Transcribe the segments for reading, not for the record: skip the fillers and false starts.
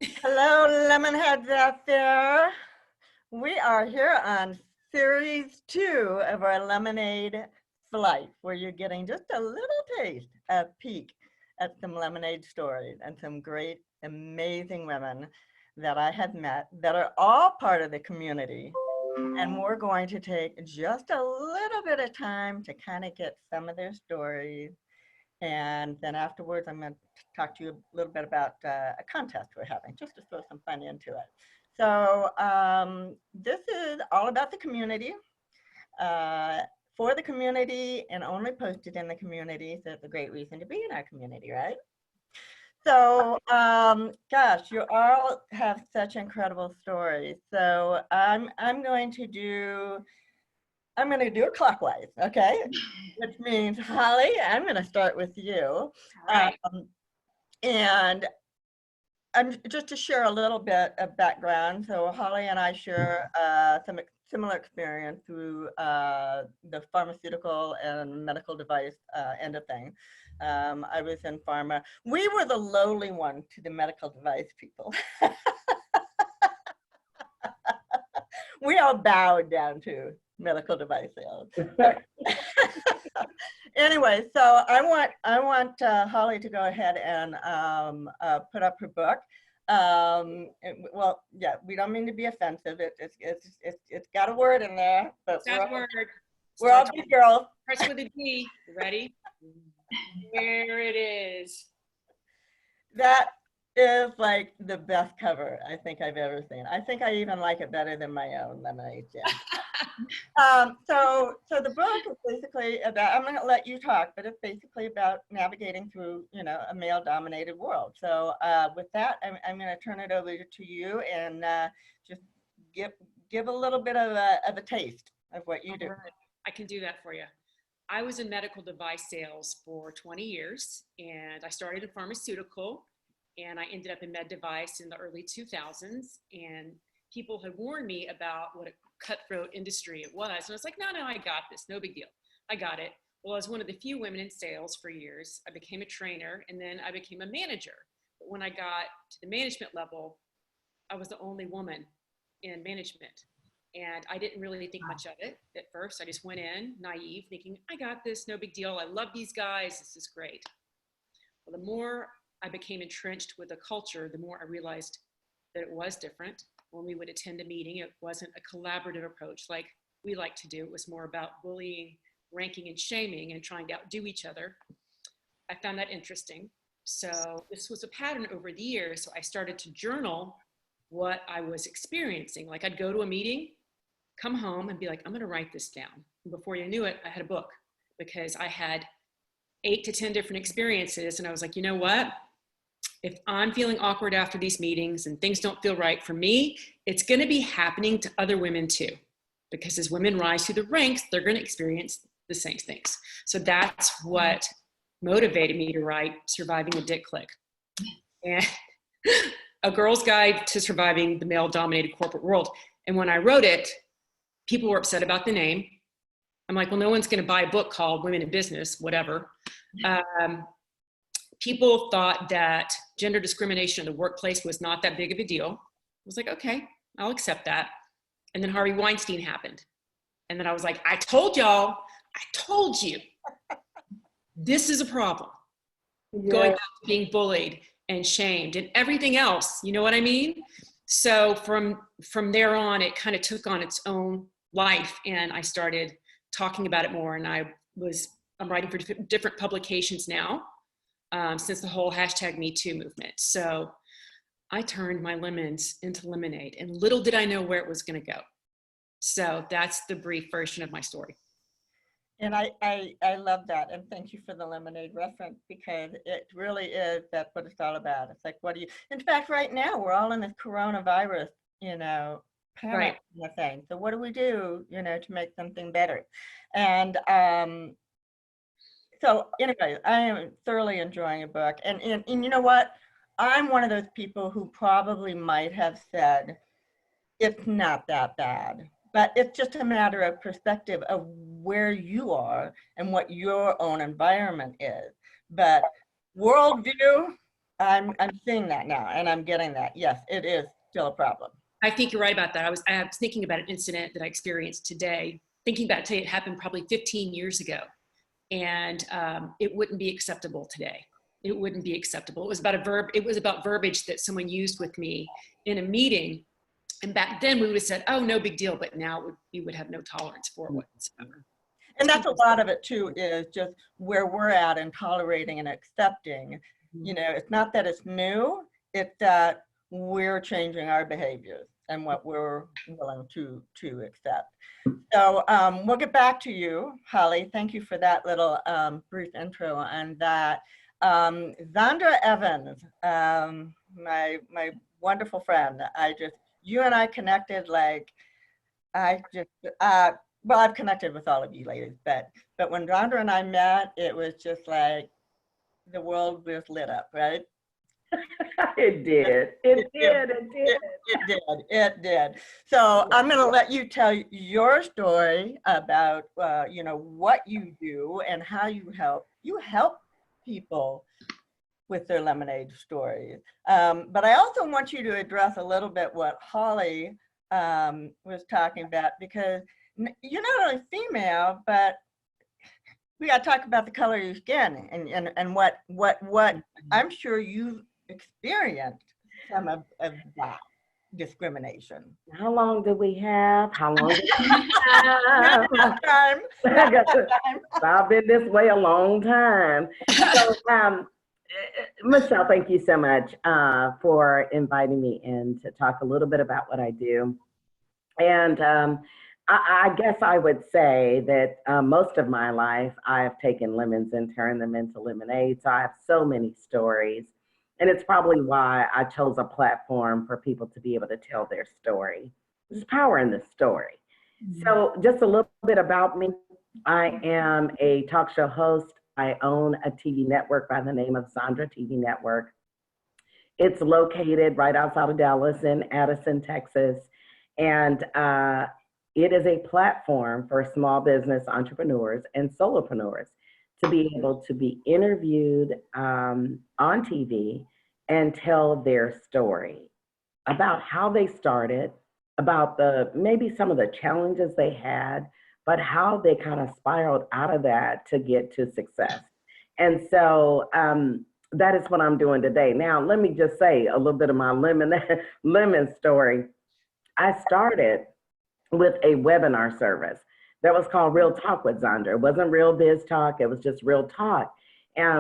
Hello, Lemonheads out there. We are here on series 2 of our Lemonade Flight, where you're getting just a little taste, a peek at some lemonade stories and some great, amazing women that I have met that are all part of the community. And we're going to take just a little bit of time to kind of get some of their stories. And then afterwards, I'm going to talk to you a little bit about a contest we're having, just to throw some fun into it. So this is all about the community, for the community, and only posted in the community. So it's a great reason to be in our community, right? So, gosh, you all have such incredible stories. So I'm going to do it clockwise, okay? Which means, Holly, I'm going to start with you. Right. And just to share a little bit of background. So Holly and I share some similar experience through the pharmaceutical and medical device end of thing. I was in pharma. We were the lowly one to the medical device people. We all bowed down to medical device sales. Anyway, so I want Holly to go ahead and put up her book. Well, yeah, we don't mean to be offensive. It's got a word in there, but we're all big girls. Starts with a D. You ready? There it is. That is like the best cover I think I've ever seen. I think I even like it better than my own lemonade jam. So the book is basically about, I'm going to let you talk, but it's basically about navigating through, a male-dominated world. So with that, I'm going to turn it over to you and just give a little bit of a taste of what you do. Right. I can do that for you. I was in medical device sales for 20 years, and I started in pharmaceutical, and I ended up in med device in the early 2000s, and people had warned me about what a cutthroat industry it was. And I was like, no, I got this. No big deal. I got it. Well, I was one of the few women in sales for years. I became a trainer, and then I became a manager. But when I got to the management level, I was the only woman in management. And I didn't really think much of it at first. I just went in naive, thinking, I got this, no big deal. I love these guys. This is great. Well, the more I became entrenched with the culture, the more I realized that it was different. When we would attend a meeting, it wasn't a collaborative approach like we like to do. It was more about bullying, ranking, and shaming, and trying to outdo each other. I found that interesting. So this was a pattern over the years. So I started to journal what I was experiencing. Like I'd go to a meeting, come home and be like, I'm going to write this down. And before you knew it, I had a book because I had 8 to 10 different experiences. And I was like, you know what? If I'm feeling awkward after these meetings and things don't feel right for me, it's going to be happening to other women too. Because as women rise through the ranks, they're going to experience the same things. So that's what motivated me to write Surviving a Dick Click. And a girl's guide to surviving the male-dominated corporate world. And when I wrote it, people were upset about the name. I'm like, well, no one's going to buy a book called Women in Business, whatever. People thought that gender discrimination in the workplace was not that big of a deal. I was like, okay, I'll accept that. And then Harvey Weinstein happened. And then I was like, I told y'all, I told you, this is a problem. Yeah. Going back to being bullied and shamed and everything else, you know what I mean? So from there on, it kind of took on its own life, and I started talking about it more. And I'm writing for different publications now since the whole #MeToo movement. So I turned my lemons into lemonade, and little did I know where it was going to go. So that's the brief version of my story. And I love that. And thank you for the lemonade reference, because it really is, that's what it's all about. It's like, in fact, right now, we're all in this coronavirus, panic thing. So what do we do, to make something better? And so anyway, I am thoroughly enjoying a book. And you know what? I'm one of those people who probably might have said, it's not that bad. But it's just a matter of perspective of where you are and what your own environment is. But worldview, I'm seeing that now, and I'm getting that. Yes, it is still a problem. I think you're right about that. I was thinking about an incident that I experienced today, thinking about it today, it happened probably 15 years ago. And it wouldn't be acceptable today. It wouldn't be acceptable. It was about verbiage that someone used with me in a meeting. And back then we would have said, oh, no big deal. But now we would have no tolerance for it whatsoever. And that's a lot of it too, is just where we're at in tolerating and accepting. You know, it's not that it's new, it's that we're changing our behaviors and what we're willing to accept. So we'll get back to you, Holly. Thank you for that little brief intro on that. Zondra Evans, my wonderful friend. You and I connected like, well, I've connected with all of you ladies, but when Zondra and I met, it was just like the world was lit up, right? It did. It did. So I'm going to let you tell your story about, you know, what you do and how you help people with their lemonade stories. But I also want you to address a little bit what Holly was talking about, because you're not only female, but we got to talk about the color of your skin and what I'm sure you experienced some of that discrimination. How long do we have? How long do we have? Time. I've been this way a long time. So, Michelle, thank you so much for inviting me in to talk a little bit about what I do. And I guess I would say that most of my life, I have taken lemons and turned them into lemonade. So I have so many stories. And it's probably why I chose a platform for people to be able to tell their story. There's power in the story. Mm-hmm. So just a little bit about me. I am a talk show host. I own a TV network by the name of Zondra TV Network. It's located right outside of Dallas in Addison, Texas. And it is a platform for small business entrepreneurs and solopreneurs to be able to be interviewed on TV and tell their story about how they started, about maybe some of the challenges they had, but how they kind of spiraled out of that to get to success. And so that is what I'm doing today. Now, let me just say a little bit of my lemon story. I started with a webinar service that was called Real Talk with Zondra. It wasn't Real Biz Talk, it was just Real Talk.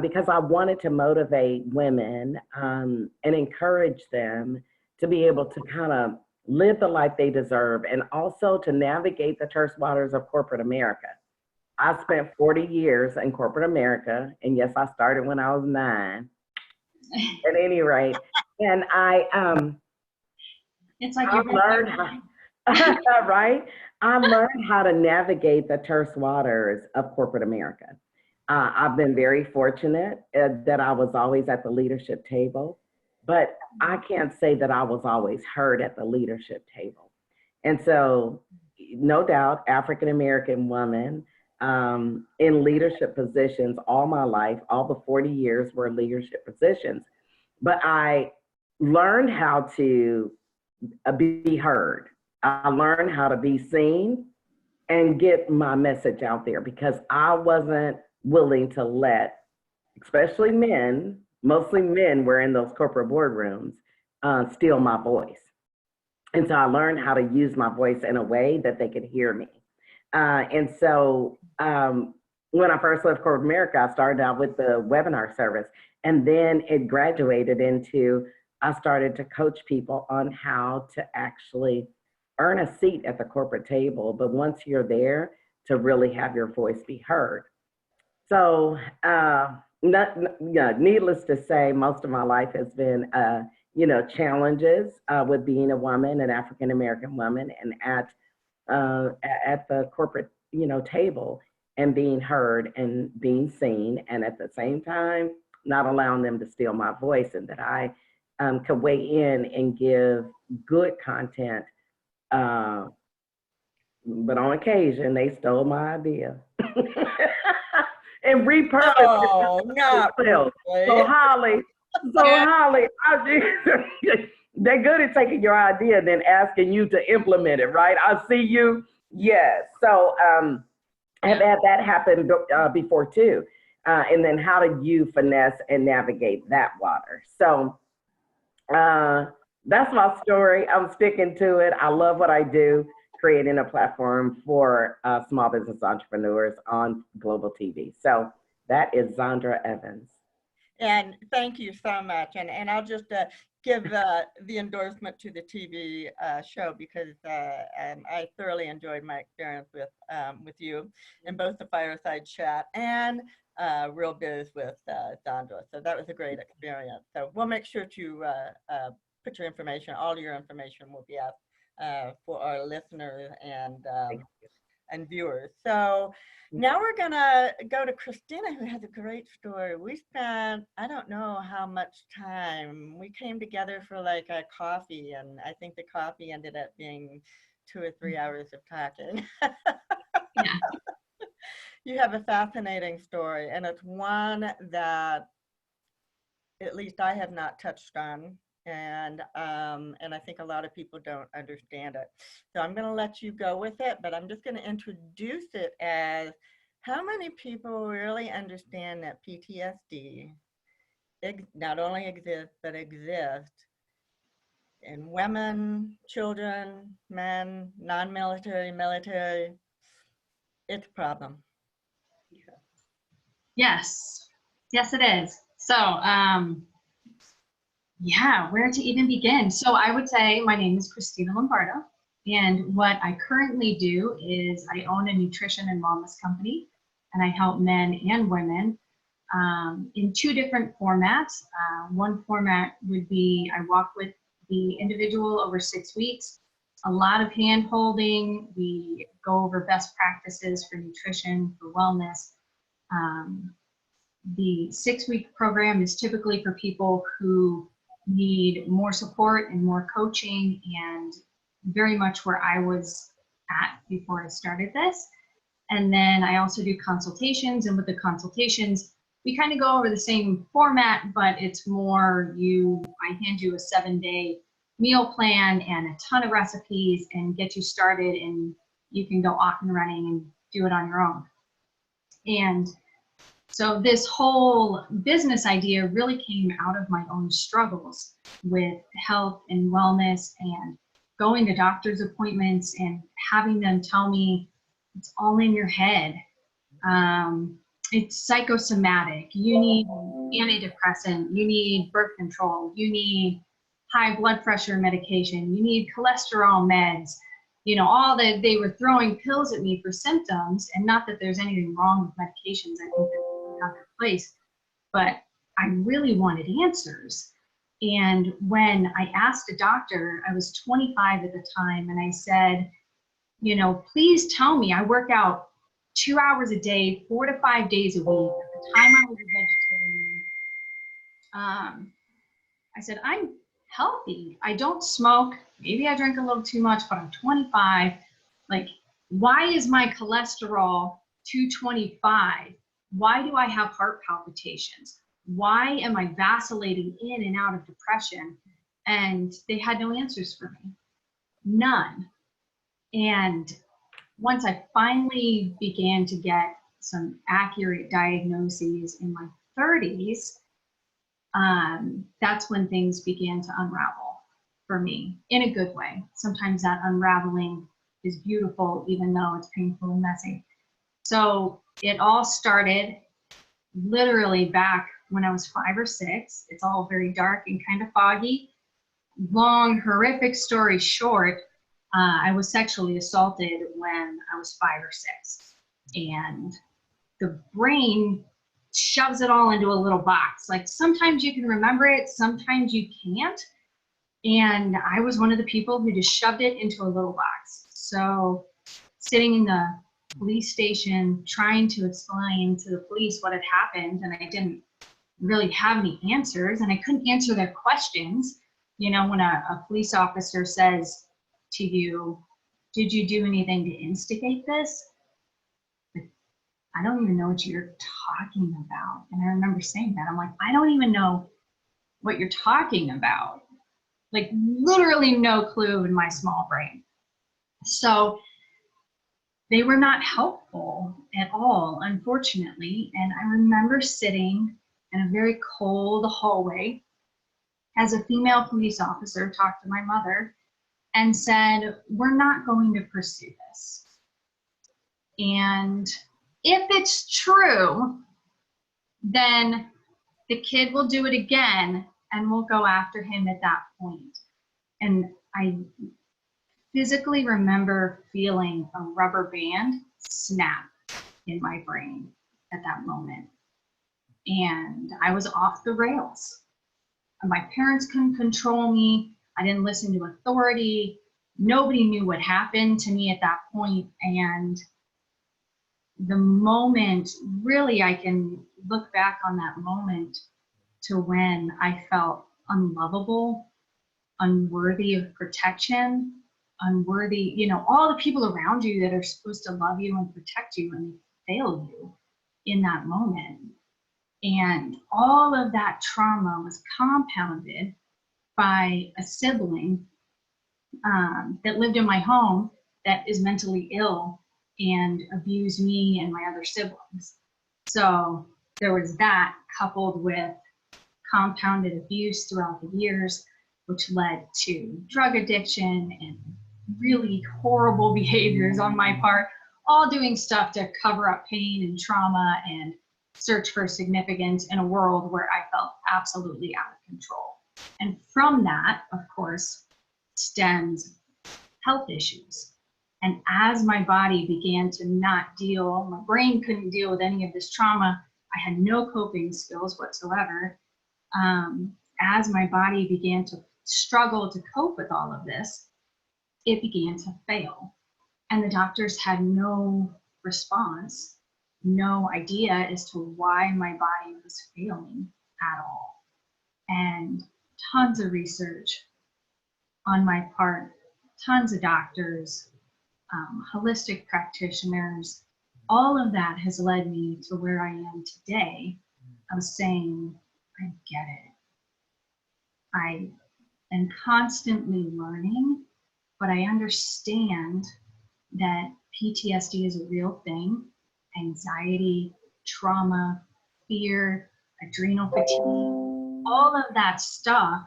Because I wanted to motivate women and encourage them to be able to kind of live the life they deserve and also to navigate the terse waters of corporate America. I spent 40 years in corporate America, and yes, I started when I was 9. At any rate, and it's like I learned how, right? I learned how to navigate the terse waters of corporate America. I've been very fortunate that I was always at the leadership table, but I can't say that I was always heard at the leadership table. And so, no doubt, African-American woman in leadership positions all my life, all the 40 years were leadership positions. But I learned how to be heard. I learned how to be seen and get my message out there because I wasn't willing to let, especially men, mostly men were in those corporate boardrooms, steal my voice. And so I learned how to use my voice in a way that they could hear me. And so when I first left corporate America, I started out with the webinar service, and then it graduated into, I started to coach people on how to actually earn a seat at the corporate table, but once you're there, to really have your voice be heard. So, needless to say, most of my life has been, challenges with being a woman, an African-American woman, and at the corporate, table and being heard and being seen, and at the same time, not allowing them to steal my voice, and that I could weigh in and give good content. But on occasion, they stole my idea and repurposed it. Oh, not really. So Holly, So Holly, they're good at taking your idea and then asking you to implement it, right? I see you. Yes. So I've had that happen before too. And then how do you finesse and navigate that water? So that's my story. I'm sticking to it. I love what I do, creating a platform for small business entrepreneurs on global TV. So that is Zondra Evans. And thank you so much. And I'll just give the endorsement to the TV show because I thoroughly enjoyed my experience with you in both the fireside chat and Real Biz with Zondra. So that was a great experience. So we'll make sure to put your information, all your information will be up for our listeners and viewers. So now we're gonna go to Christina, who has a great story. We spent, I don't know how much time. We came together for like a coffee, and I think the coffee ended up being 2 or 3 hours of talking. Yeah. You have a fascinating story, and it's one that at least I have not touched on. And I think a lot of people don't understand it. So I'm going to let you go with it, but I'm just going to introduce it as how many people really understand that PTSD not only exists, but exists in women, children, men, non-military, military. It's a problem. Yes. Yes, it is. So, yeah, where to even begin? So I would say my name is Christina Lombardo, and what I currently do is I own a nutrition and wellness company, and I help men and women in 2 different formats. One format would be I walk with the individual over 6 weeks, a lot of hand holding. We go over best practices for nutrition, for wellness. The 6-week program is typically for people who need more support and more coaching, and very much where I was at before I started this. And then I also do consultations, and with the consultations, we kind of go over the same format, but it's more I hand you a 7-day meal plan and a ton of recipes and get you started, and you can go off and running and do it on your own. And so this whole business idea really came out of my own struggles with health and wellness and going to doctor's appointments and having them tell me it's all in your head. It's psychosomatic. You need antidepressant. You need birth control. You need high blood pressure medication. You need cholesterol meds. You know, all that they were throwing pills at me for symptoms, and not that there's anything wrong with medications. I think that they have their place, but I really wanted answers. And when I asked a doctor, I was 25 at the time, and I said, you know, please tell me, I work out 2 hours a day, 4 to 5 days a week. At the time I was a vegetarian. I said, I'm healthy. I don't smoke. Maybe I drink a little too much, but I'm 25. Like, why is my cholesterol 225? Why do I have heart palpitations? Why am I vacillating in and out of depression? And they had no answers for me. None. And once I finally began to get some accurate diagnoses in my 30s, that's when things began to unravel for me in a good way. Sometimes that unraveling is beautiful, even though it's painful and messy. So it all started literally back when I was 5 or 6. It's all very dark and kind of foggy. Long, horrific story short, I was sexually assaulted when I was 5 or 6. And the brain shoves it all into a little box. Like, sometimes you can remember it, sometimes you can't. And I was one of the people who just shoved it into a little box. So sitting in the police station trying to explain to the police what had happened, and I didn't really have any answers, and I couldn't answer their questions. You know, when a police officer says to you, did you do anything to instigate this? I don't even know what you're talking about. And I remember saying that. I'm like, I don't even know what you're talking about. Like literally no clue in my small brain. So they were not helpful at all, unfortunately. And I remember sitting in a very cold hallway as a female police officer talked to my mother and said, we're not going to pursue this. And if it's true, then the kid will do it again and we'll go after him at that point. And I physically remember feeling a rubber band snap in my brain at that moment. And I was off the rails. My parents couldn't control me. I didn't listen to authority. Nobody knew what happened to me at that point. And the moment, really, I can look back on that moment to when I felt unlovable, unworthy of protection, unworthy, you know, all the people around you that are supposed to love you and protect you, and they fail you in that moment. And all of that trauma was compounded by a sibling that lived in my home that is mentally ill and abused me and my other siblings. So there was that coupled with compounded abuse throughout the years, which led to drug addiction and really horrible behaviors on my part, all doing stuff to cover up pain and trauma and search for significance in a world where I felt absolutely out of control. And from that, of course, stems health issues. And as my body began to not deal, my brain couldn't deal with any of this trauma, I had no coping skills whatsoever. As my body began to struggle to cope with all of this, it began to fail. And the doctors had no response, no idea as to why my body was failing at all. And tons of research on my part, tons of doctors, holistic practitioners, all of that has led me to where I am today of saying, I get it. I am constantly learning, but I understand that PTSD is a real thing. Anxiety, trauma, fear, adrenal fatigue, all of that stuff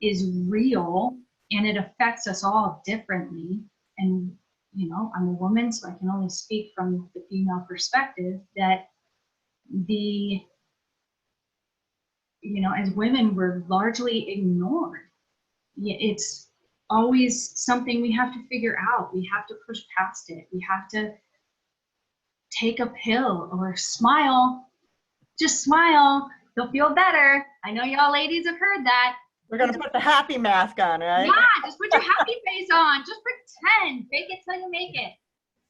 is real and it affects us all differently. And, you know, I'm a woman, so I can only speak from the female perspective that as women, we're largely ignored. It's always something we have to figure out. We have to push past it. We have to take a pill or smile. Just smile. You'll feel better. I know y'all ladies have heard that. We're going to put the happy mask on, right? Yeah, just put your happy face on. Just pretend. Fake it till you make it.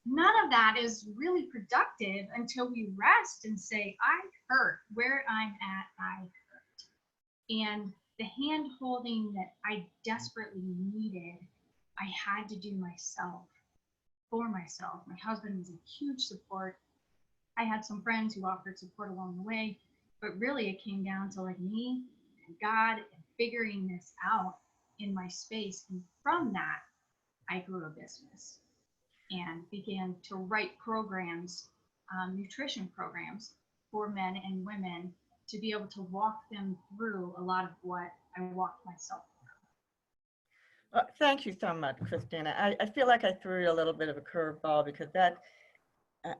None of that is really productive until we rest and say, I hurt. Where I'm at, I hurt. And the hand holding that I desperately needed, I had to do myself, for myself. My husband was a huge support. I had some friends who offered support along the way, but really it came down to like me and God and figuring this out in my space. And from that, I grew a business and began to write programs, nutrition programs for men and women to be able to walk them through a lot of what I walked myself through. Thank you so much, Christina. I feel like I threw you a little bit of a curveball because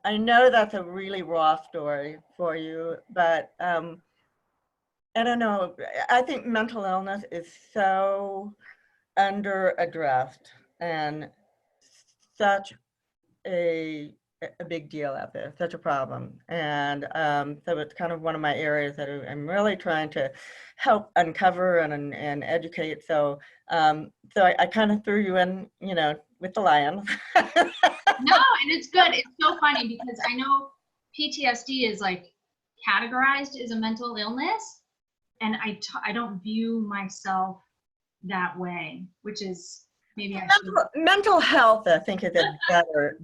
I know that's a really raw story for you, but I don't know. I think mental illness is so under-addressed and such a big deal out there, such a problem. And so it's kind of one of my areas that I'm really trying to help uncover and educate. So I kind of threw you in, with the lions. No, and it's good. It's so funny because I know PTSD is like categorized as a mental illness, and I don't view myself that way, which is Maybe I should. Mental health, I think, is a better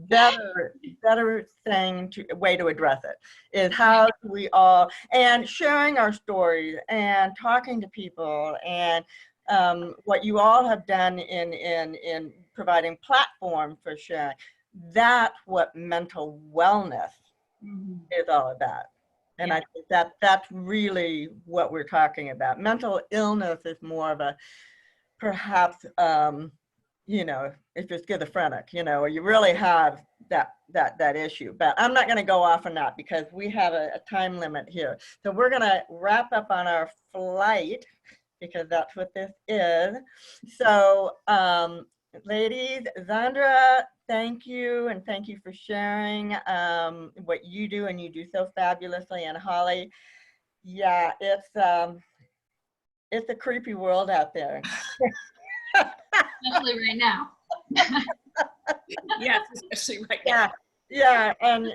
way to address it. Is how we all, and sharing our stories and talking to people, and what you all have done in providing platform for sharing. That's what mental wellness Mhm. is all about. And I think that's really what we're talking about. Mental illness is more of a, perhaps, you know, if you're schizophrenic, you know, or you really have that issue. But I'm not going to go off on that because we have a time limit here. So we're going to wrap up on our flight because that's what this is. So, ladies, Zondra, thank you, and thank you for sharing what you do, and you do so fabulously. And Holly, yeah, it's a creepy world out there. Especially right now. Yes, especially right now. Yeah, and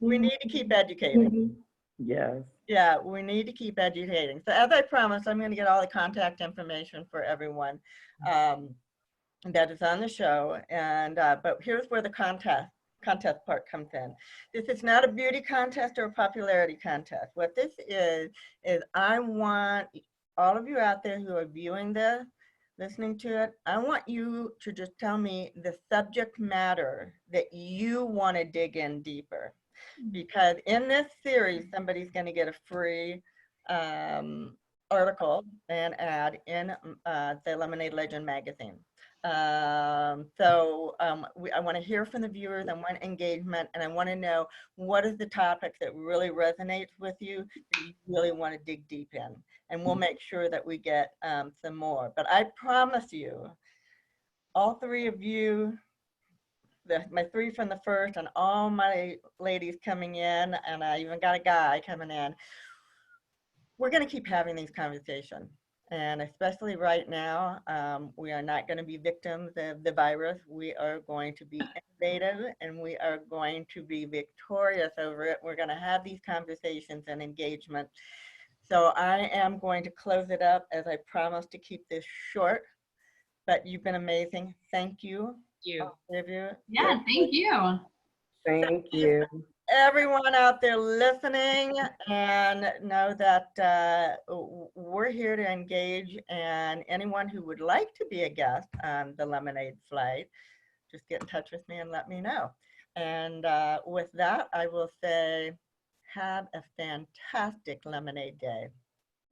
we need to keep educating. Yes. Yeah, we need to keep educating. So as I promised, I'm going to get all the contact information for everyone that is on the show. And but here's where the contest part comes in. This is not a beauty contest or a popularity contest. What this is I want all of you out there who are viewing this, listening to it, I want you to just tell me the subject matter that you want to dig in deeper. Because in this series, somebody's going to get a free article and ad in the Lemonade Legend magazine. I want to hear from the viewers. I want engagement, and I want to know what is the topic that really resonates with you that you really want to dig deep in. And we'll make sure that we get some more. But I promise you, all three of you, my three from the first, and all my ladies coming in, and I even got a guy coming in, we're going to keep having these conversations. And especially right now, we are not going to be victims of the virus. We are going to be innovative, and we are going to be victorious over it. We're going to have these conversations and engagement. So I am going to close it up, as I promised, to keep this short. But you've been amazing. Thank you. You. All three of you. Yeah, thank you. Thank you. Everyone out there listening, and know that we're here to engage, and anyone who would like to be a guest on the Lemonade Flight, just get in touch with me and let me know. And with that, I will say, have a fantastic Lemonade Day.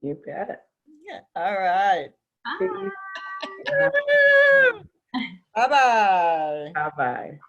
You bet. Yeah. All right. Bye. Bye-bye. Bye-bye.